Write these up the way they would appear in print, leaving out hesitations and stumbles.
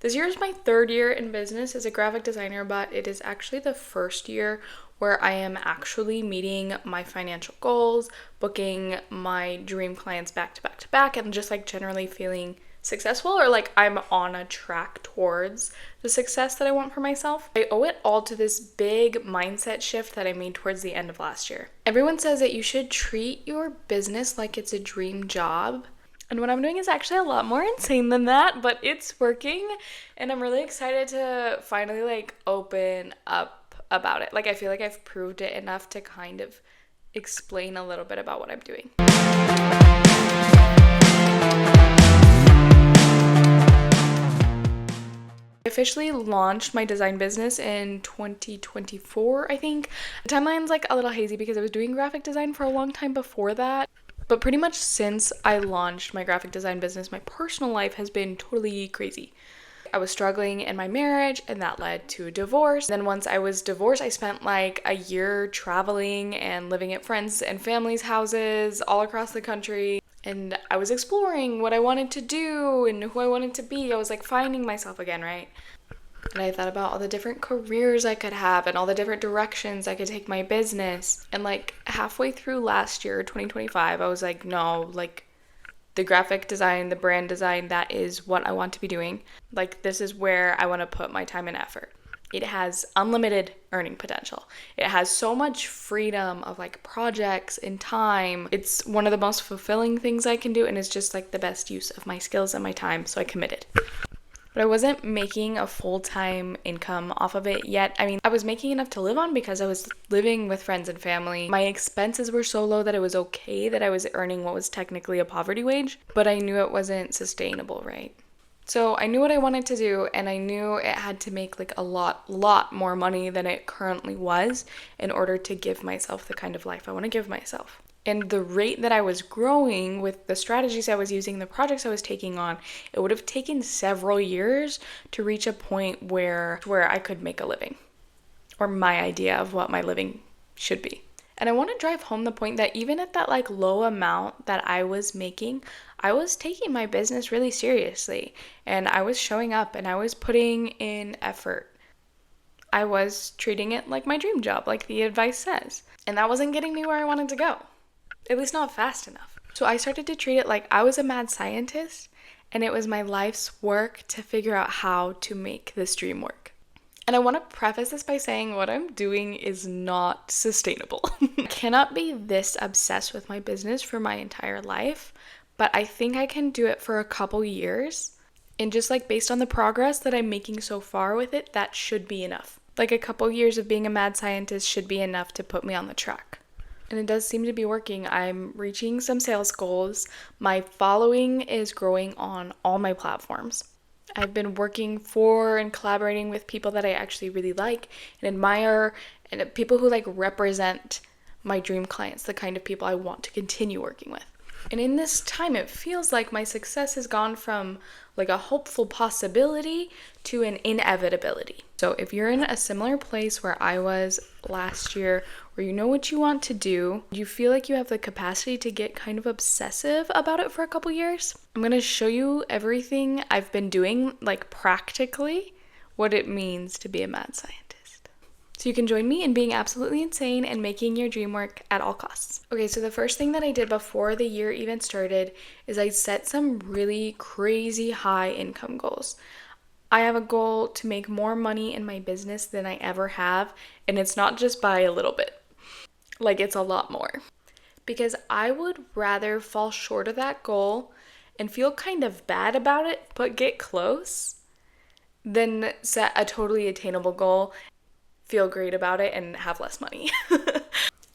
This year is my third year in business as a graphic designer, but it is actually the first year where I am actually meeting my financial goals, booking my dream clients back to back to back, and just like generally feeling successful, or like I'm on a track towards the success that I want for myself. I owe it all to this big mindset shift that I made towards the end of last year. Everyone says that you should treat your business like it's a dream job. And what I'm doing is actually a lot more insane than that, but it's working. And I'm really excited to finally like open up about it. Like I feel like I've proved it enough to kind of explain a little bit about what I'm doing. I officially launched my design business in 2024, I think. The timeline's like a little hazy because I was doing graphic design for a long time before that. But pretty much since I launched my graphic design business, my personal life has been totally crazy. I was struggling in my marriage, and that led to a divorce. Then once I was divorced, I spent like a year traveling and living at friends' and family's houses all across the country. And I was exploring what I wanted to do and who I wanted to be. I was like finding myself again, right? And I thought about all the different careers I could have and all the different directions I could take my business. And like halfway through last year, 2025, I was like, no, like the graphic design, the brand design, that is what I want to be doing. Like this is where I want to put my time and effort. It has unlimited earning potential. It has so much freedom of like projects and time. It's one of the most fulfilling things I can do, and it's just like the best use of my skills and my time, so I committed. But I wasn't making a full-time income off of it yet. I mean, I was making enough to live on because I was living with friends and family. My expenses were so low that it was okay that I was earning what was technically a poverty wage, but I knew it wasn't sustainable, right? So I knew what I wanted to do, and I knew it had to make like a lot more money than it currently was in order to give myself the kind of life I want to give myself. And the rate that I was growing with the strategies I was using, the projects I was taking on, it would have taken several years to reach a point where I could make a living, or my idea of what my living should be. And I want to drive home the point that even at that like low amount that I was making, I was taking my business really seriously, and I was showing up and I was putting in effort. I was treating it like my dream job, like the advice says. And that wasn't getting me where I wanted to go. At least not fast enough. So I started to treat it like I was a mad scientist, and it was my life's work to figure out how to make this dream work. And I want to preface this by saying what I'm doing is not sustainable. I cannot be this obsessed with my business for my entire life, but I think I can do it for a couple years. And just like based on the progress that I'm making so far with it, that should be enough. Like a couple years of being a mad scientist should be enough to put me on the track. And it does seem to be working. I'm reaching some sales goals. My following is growing on all my platforms. I've been working for and collaborating with people that I actually really like and admire, and people who like represent my dream clients, the kind of people I want to continue working with. And in this time, it feels like my success has gone from like a hopeful possibility to an inevitability. So if you're in a similar place where I was last year, where you know what you want to do, you feel like you have the capacity to get kind of obsessive about it for a couple years, I'm going to show you everything I've been doing, like practically, what it means to be a mad scientist. So you can join me in being absolutely insane and making your dream work at all costs. Okay, so the first thing that I did before the year even started is I set some really crazy high income goals. I have a goal to make more money in my business than I ever have, and it's not just by a little bit. Like, it's a lot more. Because I would rather fall short of that goal and feel kind of bad about it, but get close, than set a totally attainable goal, feel great about it, and have less money.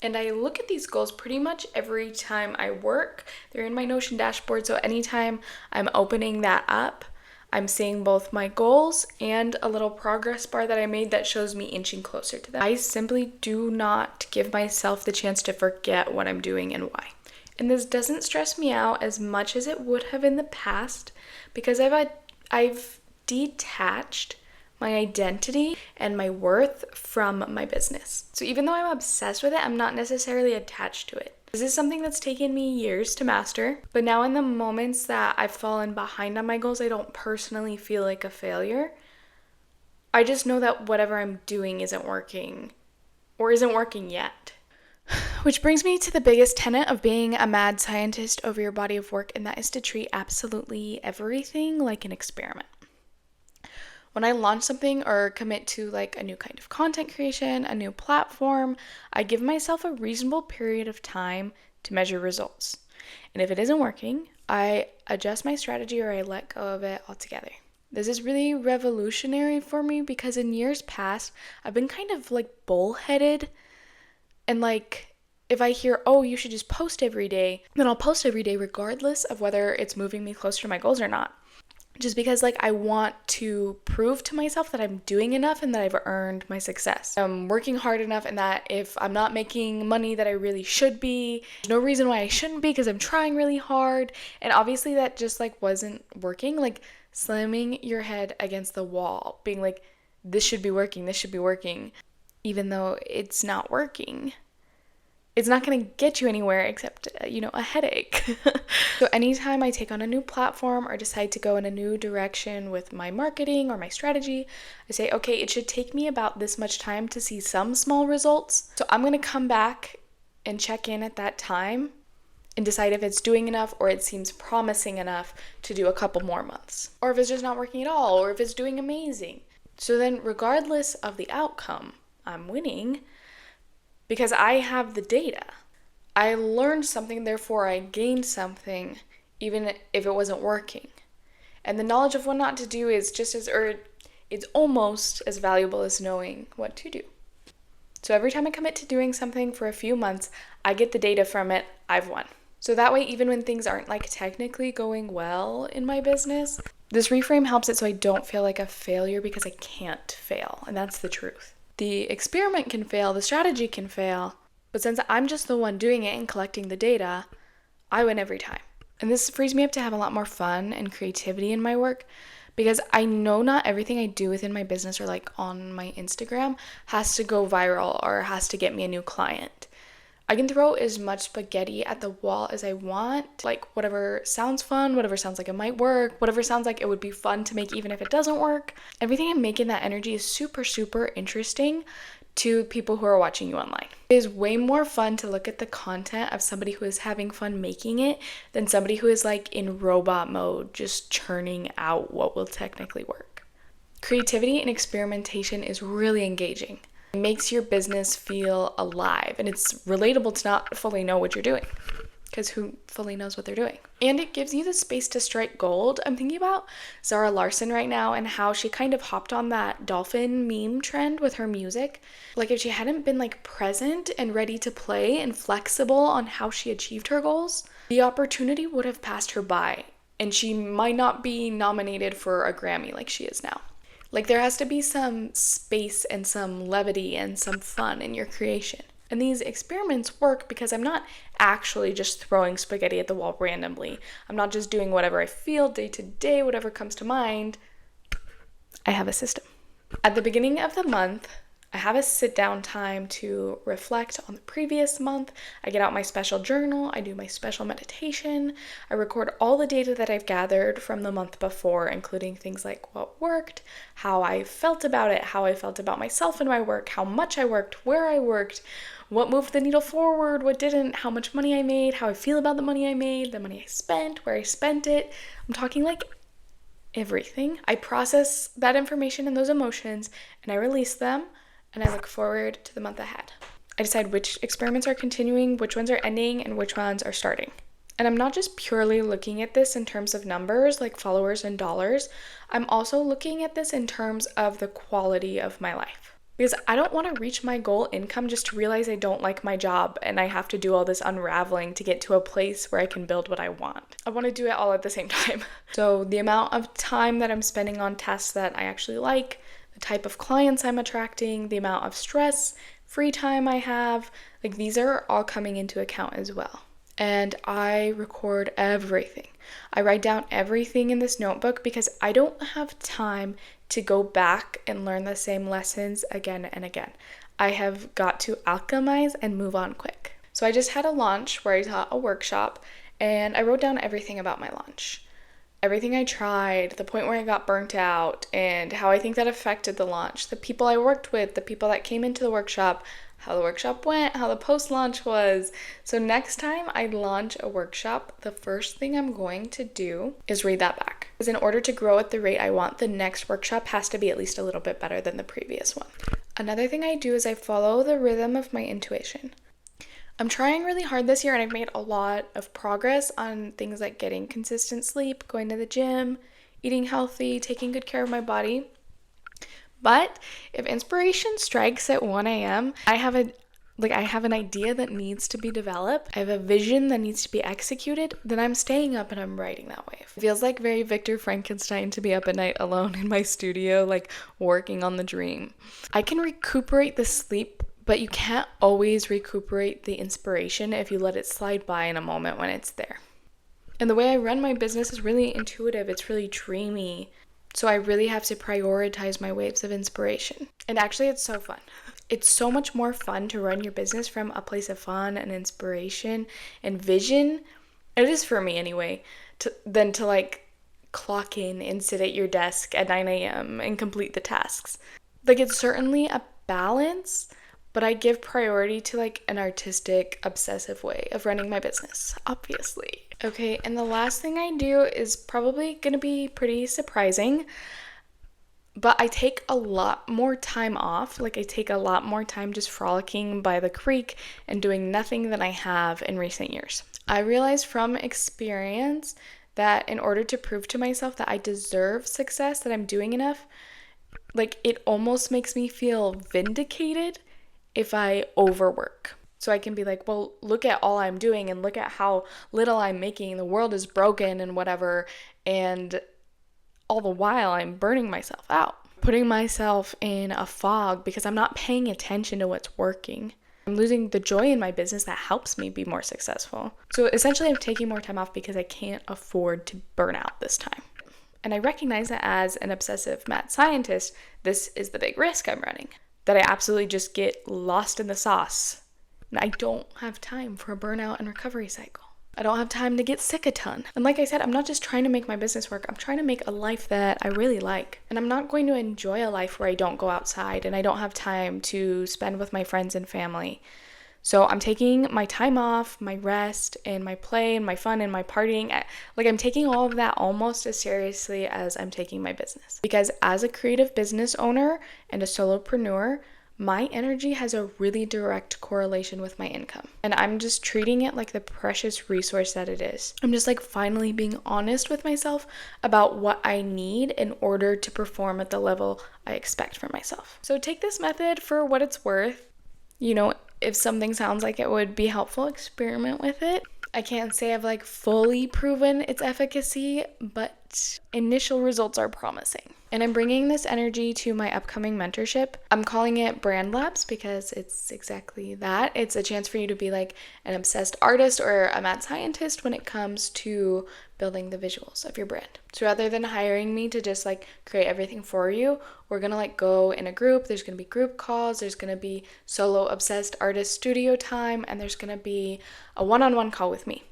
And I look at these goals pretty much every time I work. They're in my Notion dashboard, so anytime I'm opening that up, I'm seeing both my goals and a little progress bar that I made that shows me inching closer to them. I simply do not give myself the chance to forget what I'm doing and why. And this doesn't stress me out as much as it would have in the past, because I've detached my identity and my worth from my business. So even though I'm obsessed with it, I'm not necessarily attached to it. This is something that's taken me years to master, but now in the moments that I've fallen behind on my goals, I don't personally feel like a failure. I just know that whatever I'm doing isn't working, or isn't working yet. Which brings me to the biggest tenet of being a mad scientist over your body of work, and that is to treat absolutely everything like an experiment. When I launch something or commit to like a new kind of content creation, a new platform, I give myself a reasonable period of time to measure results. And if it isn't working, I adjust my strategy or I let go of it altogether. This is really revolutionary for me because in years past, I've been kind of like bullheaded, and like if I hear, oh, you should just post every day, then I'll post every day regardless of whether it's moving me closer to my goals or not. Just because like I want to prove to myself that I'm doing enough and that I've earned my success. I'm working hard enough, and that if I'm not making money that I really should be, there's no reason why I shouldn't be because I'm trying really hard. And obviously that just like wasn't working. Like slamming your head against the wall, being like, this should be working, even though it's not working. It's not going to get you anywhere except, a headache. So anytime I take on a new platform or decide to go in a new direction with my marketing or my strategy, I say, okay, it should take me about this much time to see some small results. So I'm going to come back and check in at that time and decide if it's doing enough or it seems promising enough to do a couple more months. Or if it's just not working at all, or if it's doing amazing. So then regardless of the outcome, I'm winning because I have the data. I learned something, therefore I gained something, even if it wasn't working. And the knowledge of what not to do is it's almost as valuable as knowing what to do. So every time I commit to doing something for a few months, I get the data from it, I've won. So that way, even when things aren't like technically going well in my business, this reframe helps it so I don't feel like a failure because I can't fail, and that's the truth. The experiment can fail, the strategy can fail, but since I'm just the one doing it and collecting the data, I win every time. And this frees me up to have a lot more fun and creativity in my work because I know not everything I do within my business or like on my Instagram has to go viral or has to get me a new client. I can throw as much spaghetti at the wall as I want, like whatever sounds fun, whatever sounds like it might work, whatever sounds like it would be fun to make even if it doesn't work. Everything I make in that energy is super, super interesting to people who are watching you online. It is way more fun to look at the content of somebody who is having fun making it than somebody who is like in robot mode, just churning out what will technically work. Creativity and experimentation is really engaging. It makes your business feel alive, and it's relatable to not fully know what you're doing because who fully knows what they're doing? And it gives you the space to strike gold. I'm thinking about Zara Larsson right now and how she kind of hopped on that dolphin meme trend with her music. Like if she hadn't been like present and ready to play and flexible on how she achieved her goals, the opportunity would have passed her by and she might not be nominated for a Grammy like she is now. Like there has to be some space and some levity and some fun in your creation. And these experiments work because I'm not actually just throwing spaghetti at the wall randomly. I'm not just doing whatever I feel day to day, whatever comes to mind. I have a system. At the beginning of the month, I have a sit down time to reflect on the previous month. I get out my special journal, I do my special meditation, I record all the data that I've gathered from the month before, including things like what worked, how I felt about it, how I felt about myself and my work, how much I worked, where I worked, what moved the needle forward, what didn't, how much money I made, how I feel about the money I made, the money I spent, where I spent it. I'm talking like everything. I process that information and those emotions and I release them. And I look forward to the month ahead. I decide which experiments are continuing, which ones are ending, and which ones are starting. And I'm not just purely looking at this in terms of numbers, like followers and dollars. I'm also looking at this in terms of the quality of my life. Because I don't want to reach my goal income just to realize I don't like my job and I have to do all this unraveling to get to a place where I can build what I want. I want to do it all at the same time. So the amount of time that I'm spending on tasks that I actually like, the type of clients I'm attracting, the amount of stress, free time I have, like these are all coming into account as well. And I record everything. I write down everything in this notebook because I don't have time to go back and learn the same lessons again and again. I have got to alchemize and move on quick. So I just had a launch where I taught a workshop, and I wrote down everything about my launch. Everything I tried, the point where I got burnt out, and how I think that affected the launch, the people I worked with, the people that came into the workshop, how the workshop went, how the post-launch was. So next time I launch a workshop, the first thing I'm going to do is read that back. Because in order to grow at the rate I want, the next workshop has to be at least a little bit better than the previous one. Another thing I do is I follow the rhythm of my intuition. I'm trying really hard this year, and I've made a lot of progress on things like getting consistent sleep, going to the gym, eating healthy, taking good care of my body. But if inspiration strikes at 1 a.m., I have an idea that needs to be developed. I have a vision that needs to be executed. Then I'm staying up and I'm writing that way. It feels like very Victor Frankenstein to be up at night alone in my studio, like working on the dream. I can recuperate the sleep, but you can't always recuperate the inspiration if you let it slide by in a moment when it's there. And the way I run my business is really intuitive. It's really dreamy. So I really have to prioritize my waves of inspiration. And actually, it's so fun. It's so much more fun to run your business from a place of fun and inspiration and vision. It is for me anyway, than to like clock in and sit at your desk at 9 a.m. and complete the tasks. Like, it's certainly a balance, but I give priority to like an artistic, obsessive way of running my business, obviously. Okay, and the last thing I do is probably gonna be pretty surprising, but I take a lot more time off. Like, I take a lot more time just frolicking by the creek and doing nothing than I have in recent years. I realized from experience that in order to prove to myself that I deserve success, that I'm doing enough, like, it almost makes me feel vindicated if I overwork. So I can be like, well, look at all I'm doing and look at how little I'm making. The world is broken and whatever. And all the while I'm burning myself out, putting myself in a fog because I'm not paying attention to what's working. I'm losing the joy in my business that helps me be more successful. So essentially I'm taking more time off because I can't afford to burn out this time. And I recognize that as an obsessive mad scientist, this is the big risk I'm running. That I absolutely just get lost in the sauce. And I don't have time for a burnout and recovery cycle. I don't have time to get sick a ton. And like I said, I'm not just trying to make my business work. I'm trying to make a life that I really like. And I'm not going to enjoy a life where I don't go outside and I don't have time to spend with my friends and family. So I'm taking my time off, my rest, and my play, and my fun, and my partying. Like, I'm taking all of that almost as seriously as I'm taking my business. Because as a creative business owner and a solopreneur, my energy has a really direct correlation with my income. And I'm just treating it like the precious resource that it is. I'm just like finally being honest with myself about what I need in order to perform at the level I expect for myself. So take this method for what it's worth. You know, if something sounds like it would be helpful, experiment with it. I can't say I've like fully proven its efficacy, but initial results are promising. And I'm bringing this energy to my upcoming mentorship. I'm calling it Brand Labs because it's exactly that. It's a chance for you to be like an obsessed artist or a mad scientist when it comes to building the visuals of your brand. So rather than hiring me to just like create everything for you, we're gonna like go in a group. There's gonna be group calls, there's gonna be solo obsessed artist studio time, and there's gonna be a one-on-one call with me.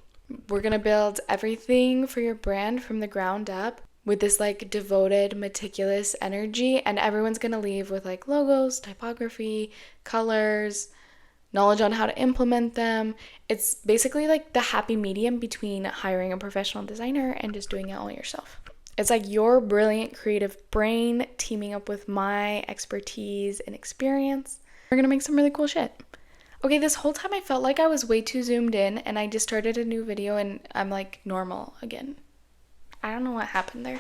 We're gonna build everything for your brand from the ground up with this like devoted, meticulous energy, and everyone's gonna leave with like logos, typography, colors, knowledge on how to implement them. It's basically like the happy medium between hiring a professional designer and just doing it all yourself. It's like your brilliant creative brain teaming up with my expertise and experience. We're gonna make some really cool shit. Okay, this whole time I felt like I was way too zoomed in, and I just started a new video and I'm like normal again. I don't know what happened there.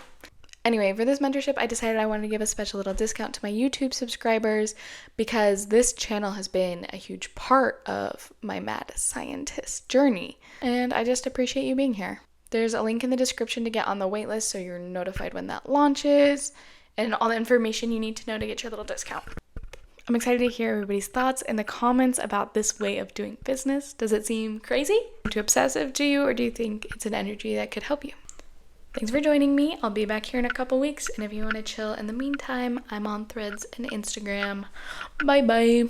Anyway, for this mentorship, I decided I wanted to give a special little discount to my YouTube subscribers because this channel has been a huge part of my mad scientist journey. And I just appreciate you being here. There's a link in the description to get on the waitlist so you're notified when that launches and all the information you need to know to get your little discount. I'm excited to hear everybody's thoughts in the comments about this way of doing business. Does it seem crazy? Too obsessive to you, or do you think it's an energy that could help you? Thanks for joining me. I'll be back here in a couple weeks, and if you want to chill in the meantime, I'm on Threads and Instagram. Bye bye.